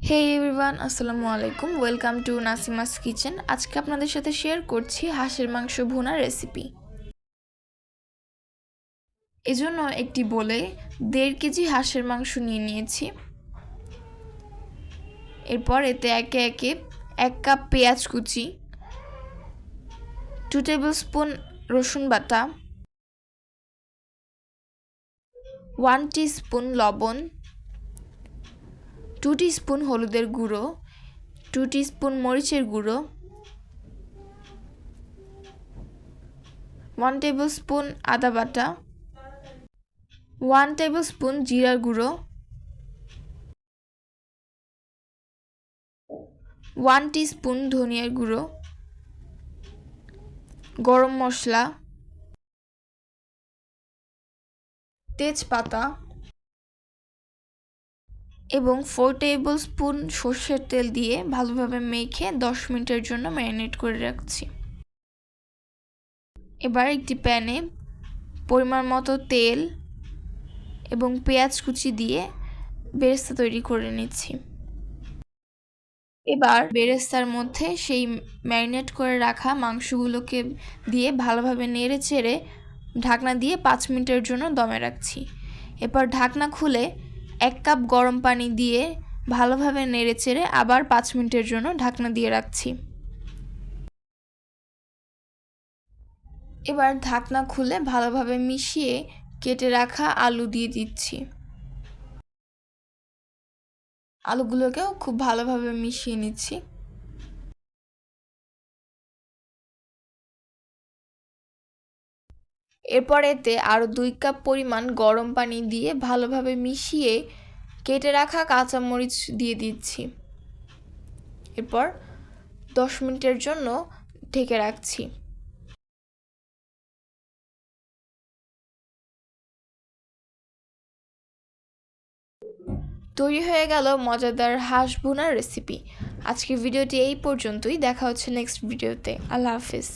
হে everyone, আসসালামু আলাইকুম। Welcome to Nasima's kitchen. আজকে আপনাদের সাথে শেয়ার করছি হাঁসের মাংস ভুনা রেসিপি। এজন্য একটি বলে 1.5 কেজি হাঁসের মাংস নিয়ে নিয়েছি। এরপর এতে একে একে 1 কাপ পেঁয়াজ কুচি, 2 টেবিল স্পুন রসুন বাটা, 1 টিস্পুন লবণ, 2 টিস্পুন হলুদের গুঁড়ো, 2 টিস্পুন মরিচের গুঁড়ো, 1 টেবিল স্পুন আদা বাটা, 1 টেবিল স্পুন জিরার গুঁড়ো, 1 টিস্পুন ধনিয়ার গুঁড়ো, গরম মশলা, তেজপাতা এবং 4 টেবিল স্পুন সর্ষের তেল দিয়ে ভালোভাবে মেখে 10 মিনিটের জন্য ম্যারিনেট করে রাখছি। এবার একটি প্যানে পরিমাণ মতো তেল এবং পেঁয়াজ কুচি দিয়ে বেরেস্তা তৈরি করে নিচ্ছি। এবার বেরেস্তার মধ্যে সেই ম্যারিনেট করে রাখা মাংসগুলোকে দিয়ে ভালোভাবে নেড়ে চেড়ে ঢাকনা দিয়ে 5 মিনিটের জন্য দমে রাখছি। এরপর ঢাকনা খুলে 1 কাপ গরম পানি দিয়ে ভালোভাবে নেড়ে চেড়ে আবার 5 মিনিটের জন্য ঢাকনা দিয়ে রাখছি। এবার ঢাকনা খুলে ভালোভাবে মিশিয়ে কেটে রাখা আলু দিয়ে দিচ্ছি। আলুগুলোকেও খুব ভালোভাবে মিশিয়ে নিচ্ছি। এরপর এতে আরও 2 কাপ পরিমাণ গরম পানি দিয়ে ভালোভাবে মিশিয়ে কেটে রাখা কাঁচামরিচ দিয়ে দিচ্ছি। এরপর 10 মিনিটের জন্য ঢেকে রাখছি। তৈরি হয়ে গেল মজাদার হাঁস ভুনার রেসিপি। আজকের ভিডিওটি এই পর্যন্তই। দেখা হচ্ছে নেক্সট ভিডিওতে। আল্লাহ হাফিজ।